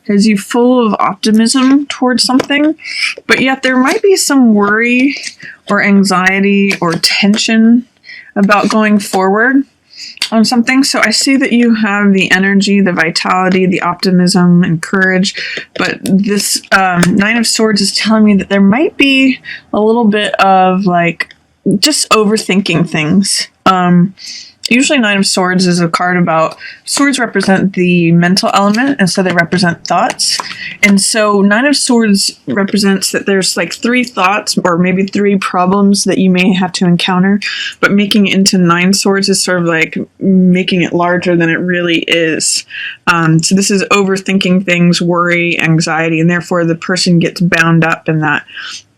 has you full of optimism towards something, but yet there might be some worry or anxiety or tension about going forward on something. So I see that you have the energy, the vitality, the optimism, and courage. But this Nine of Swords is telling me that there might be a little bit of like just overthinking things. Usually Nine of Swords is a card about, swords represent the mental element, and so they represent thoughts. And so Nine of Swords represents that there's like 3 thoughts or maybe 3 problems that you may have to encounter, but making it into 9 swords is sort of like making it larger than it really is. So this is overthinking things, worry, anxiety, and therefore the person gets bound up in that.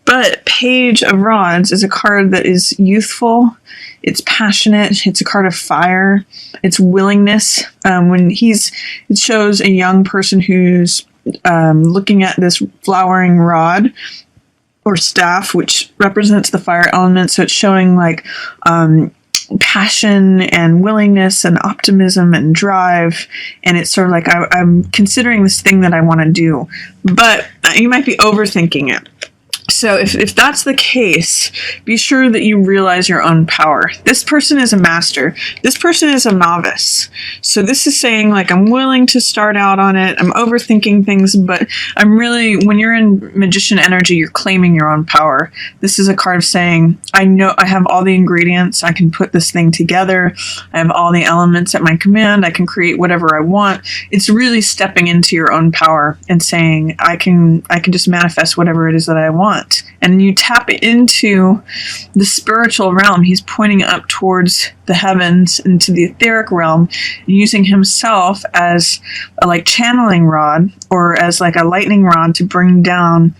But Page of Rods is a card that is youthful, it's passionate, it's a card of fire, it's willingness. It shows a young person who's looking at this flowering rod or staff, which represents the fire element. So it's showing like passion and willingness and optimism and drive. And it's sort of like, I'm considering this thing that I want to do, but you might be overthinking it. So if that's the case, be sure that you realize your own power. This person is a master. This person is a novice. So this is saying like, I'm willing to start out on it. I'm overthinking things, but I'm really, when you're in magician energy, you're claiming your own power. This is a card of saying, I know I have all the ingredients. I can put this thing together. I have all the elements at my command. I can create whatever I want. It's really stepping into your own power and saying, I can just manifest whatever it is that I want. And you tap into the spiritual realm. He's pointing up towards the heavens into the etheric realm, using himself as a like channeling rod or as like a lightning rod to bring down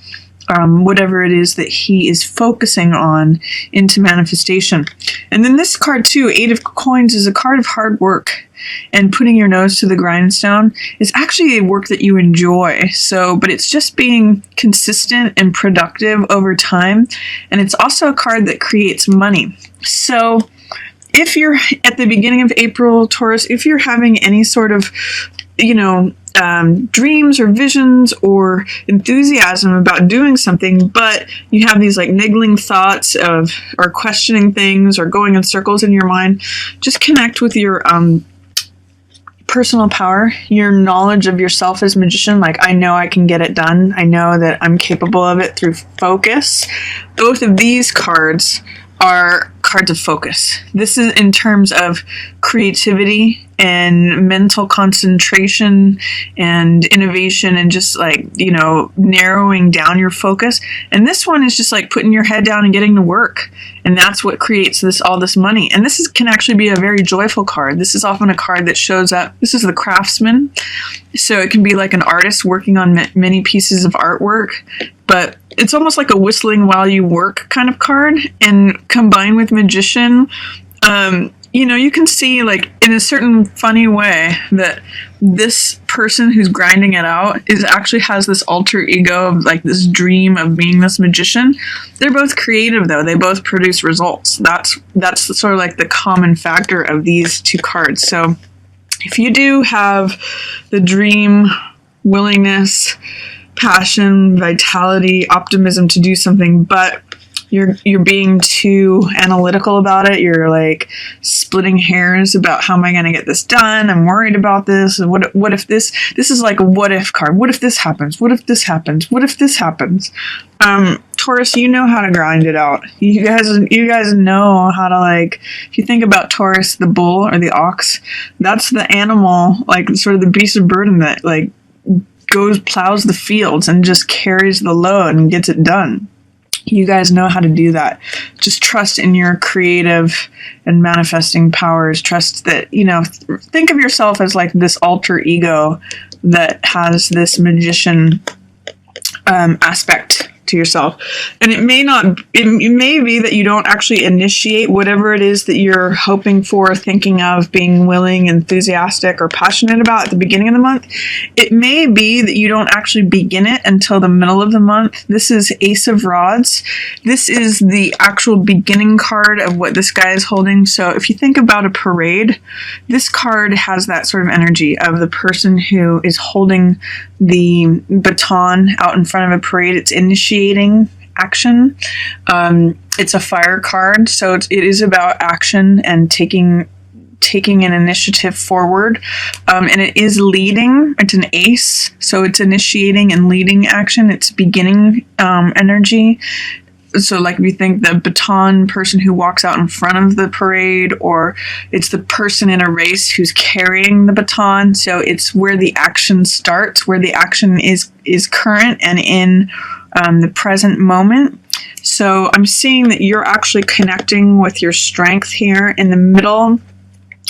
whatever it is that he is focusing on into manifestation. And then this card too, 8 of Coins, is a card of hard work. And putting your nose to the grindstone is actually a work that you enjoy. So, but it's just being consistent and productive over time. And it's also a card that creates money. So if you're at the beginning of April, Taurus, if you're having any sort of, dreams or visions or enthusiasm about doing something, but you have these like niggling thoughts of, or questioning things or going in circles in your mind, just connect with your, personal power, your knowledge of yourself as a magician. Like, I know I can get it done. I know that I'm capable of it through focus. Both of these cards are cards of focus. This is in terms of creativity and mental concentration and innovation and just like, narrowing down your focus. And this one is just like putting your head down and getting to work. And that's what creates all this money. And this can actually be a very joyful card. This is often a card that shows up. This is the craftsman. So it can be like an artist working on many pieces of artwork, but it's almost like a whistling while you work kind of card. And combined with magician, you can see like in a certain funny way that this person who's grinding it out actually has this alter ego of like this dream of being this magician. They're both creative though. They both produce results. That's sort of like the common factor of these 2 cards. So if you do have the dream, willingness, passion, vitality, optimism to do something, but you're being too analytical about it. You're like splitting hairs about how am I going to get this done? I'm worried about this. What if this is like a what if card. What if this happens? What if this happens? What if this happens? Taurus, you know how to grind it out. You guys know how to, like, if you think about Taurus, the bull or the ox, that's the animal, like sort of the beast of burden that like plows the fields and just carries the load and gets it done. You guys know how to do that. Just trust in your creative and manifesting powers. Trust that, think of yourself as like this alter ego that has this magician aspect to yourself. And it may be that you don't actually initiate whatever it is that you're hoping for, thinking of, being willing, enthusiastic, or passionate about at the beginning of the month. It may be that you don't actually begin it until the middle of the month. This is Ace of Rods. This is the actual beginning card of what this guy is holding. So if you think about a parade, this card has that sort of energy of the person who is holding the baton out in front of a parade. It's initiating action. It's a fire card, so it is about action and taking an initiative forward, and it is leading. It's an ace, so it's initiating and leading action. It's beginning energy. So like if you think the baton person who walks out in front of the parade, or it's the person in a race who's carrying the baton. So it's where the action starts, where the action is current and in the present moment. So I'm seeing that you're actually connecting with your strength here in the middle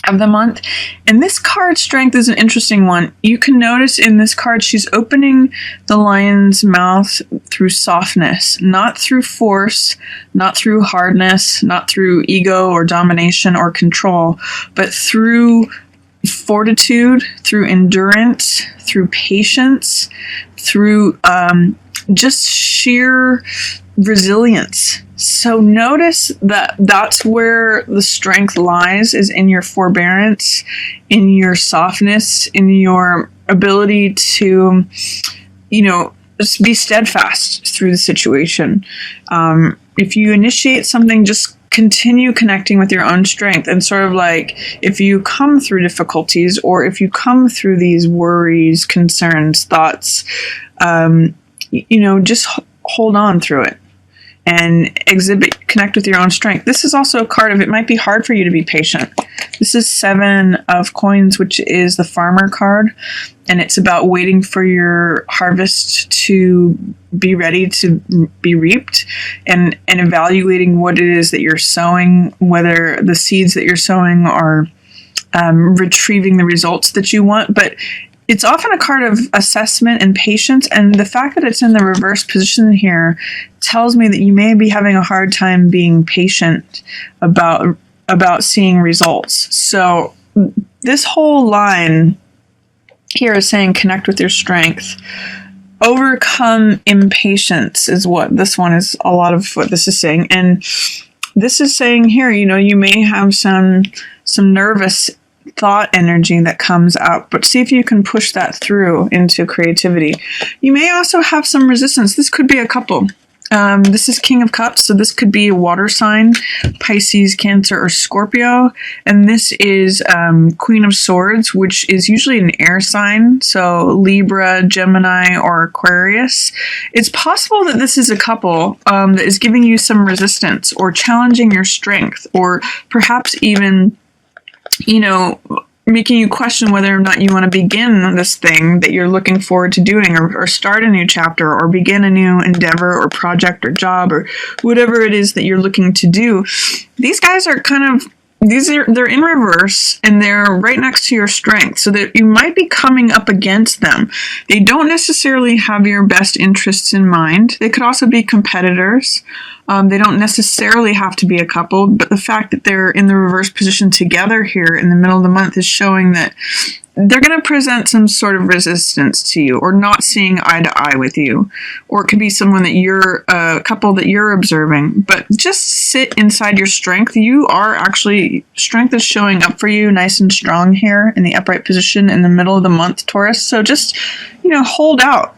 of the month. And this card, strength, is an interesting one. You can notice in this card, she's opening the lion's mouth through softness, not through force, not through hardness, not through ego or domination or control, but through fortitude, through endurance, through patience, through just sheer resilience. So notice that that's where the strength lies, is in your forbearance, in your softness, in your ability to, just be steadfast through the situation. If you initiate something, just continue connecting with your own strength, and sort of like if you come through difficulties, or if you come through these worries, concerns, thoughts, just hold on through it and connect with your own strength. This is also a card of, it might be hard for you to be patient. This is 7 of coins, which is the farmer card. And it's about waiting for your harvest to be ready to be reaped, and evaluating what it is that you're sowing, whether the seeds that you're sowing are retrieving the results that you want. But it's often a card of assessment and patience, and the fact that it's in the reverse position here tells me that you may be having a hard time being patient about seeing results. So this whole line here is saying connect with your strength. Overcome impatience is what this one is, a lot of what this is saying. And this is saying here, you may have some nervous thought energy that comes out, but see if you can push that through into creativity. You may also have some resistance. This could be a couple. This is King of Cups, so this could be a water sign, Pisces, Cancer, or Scorpio. And this is Queen of Swords, which is usually an air sign, so Libra, Gemini, or Aquarius. It's possible that this is a couple that is giving you some resistance or challenging your strength, or perhaps even making you question whether or not you want to begin this thing that you're looking forward to doing, or start a new chapter, or begin a new endeavor or project or job, or whatever it is that you're looking to do. These guys are they're in reverse, and they're right next to your strength, so that you might be coming up against them. They don't necessarily have your best interests in mind. They could also be competitors. They don't necessarily have to be a couple, but the fact that they're in the reverse position together here in the middle of the month is showing that they're going to present some sort of resistance to you, or not seeing eye to eye with you. Or it could be someone that you're a couple that you're observing. But just sit inside your strength. Strength is showing up for you nice and strong here in the upright position in the middle of the month, Taurus. So just, hold out.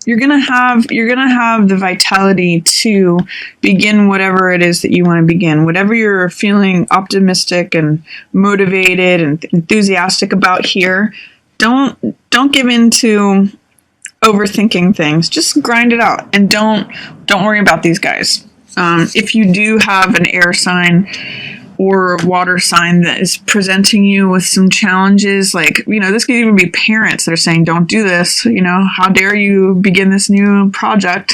You're gonna have the vitality to begin whatever it is that you want to begin. Whatever you're feeling optimistic and motivated and enthusiastic about here, don't give in to overthinking things. Just grind it out, and don't worry about these guys. If you do have an air sign or a water sign that is presenting you with some challenges, like, this could even be parents that are saying, don't do this, how dare you begin this new project,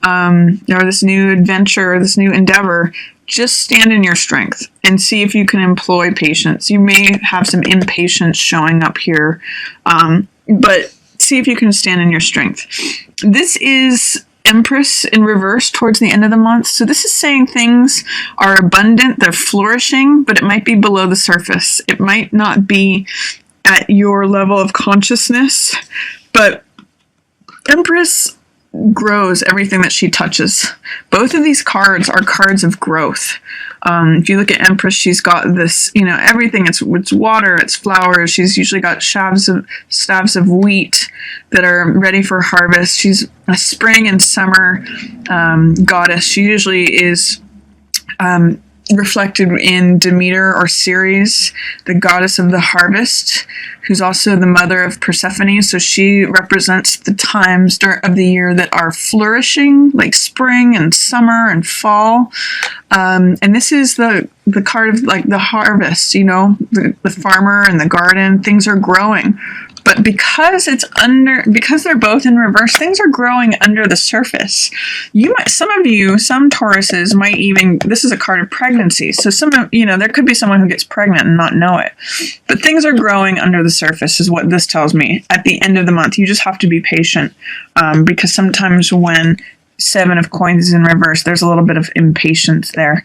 or this new adventure, or this new endeavor. Just stand in your strength and see if you can employ patience. You may have some impatience showing up here, but see if you can stand in your strength. This is Empress in reverse towards the end of the month. So this is saying things are abundant, they're flourishing, but it might be below the surface. It might not be at your level of consciousness, but Empress grows everything that she touches. Both of these cards are cards of growth. If you look at Empress, she's got this, everything. It's water, it's flowers. She's usually got staves of wheat that are ready for harvest. She's a spring and summer goddess. She usually is reflected in Demeter or Ceres, the goddess of the harvest, who's also the mother of Persephone. So she represents the times of the year that are flourishing, like spring and summer and fall. And this is the card of like the harvest, the farmer and the garden. Things are growing. But because they're both in reverse, things are growing under the surface. Some Tauruses might even, this is a card of pregnancy. So there could be someone who gets pregnant and not know it. But things are growing under the surface is what this tells me. At the end of the month, you just have to be patient, because sometimes when 7 of Coins is in reverse, there's a little bit of impatience there.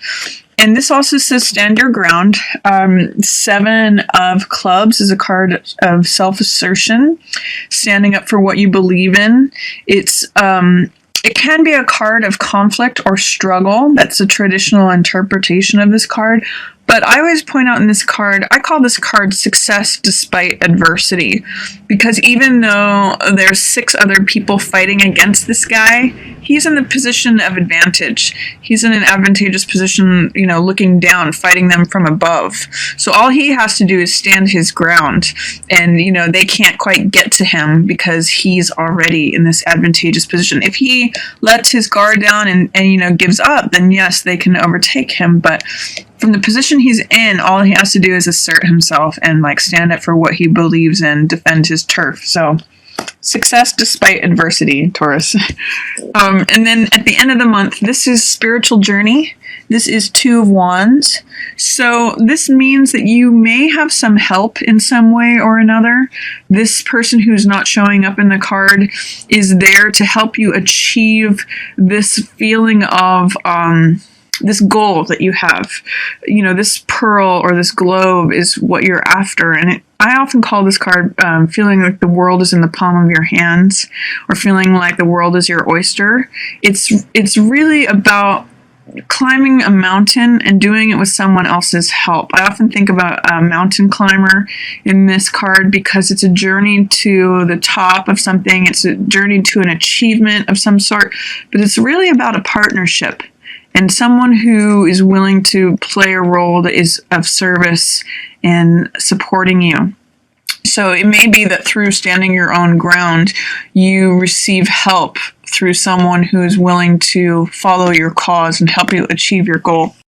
And this also says stand your ground. 7 of Clubs is a card of self-assertion, standing up for what you believe in. It can be a card of conflict or struggle. That's a traditional interpretation of this card. But I always point out in this card, I call this card success despite adversity. Because even though there's 6 other people fighting against this guy, he's in the position of advantage. He's in an advantageous position, looking down, fighting them from above. So all he has to do is stand his ground. And, they can't quite get to him because he's already in this advantageous position. If he lets his guard down and gives up, then yes, they can overtake him. But from the position he's in, all he has to do is assert himself and stand up for what he believes in, defend his turf. So success despite adversity, Taurus. And then at the end of the month, this is spiritual journey. This is 2 of Wands. So this means that you may have some help in some way or another. This person who's not showing up in the card is there to help you achieve this feeling of this goal that you have. This pearl or this globe is what you're after. And I often call this card feeling like the world is in the palm of your hands, or feeling like the world is your oyster. It's really about climbing a mountain and doing it with someone else's help. I often think about a mountain climber in this card because it's a journey to the top of something. It's a journey to an achievement of some sort, but it's really about a partnership and someone who is willing to play a role that is of service and supporting you. So it may be that through standing your own ground, you receive help through someone who is willing to follow your cause and help you achieve your goal.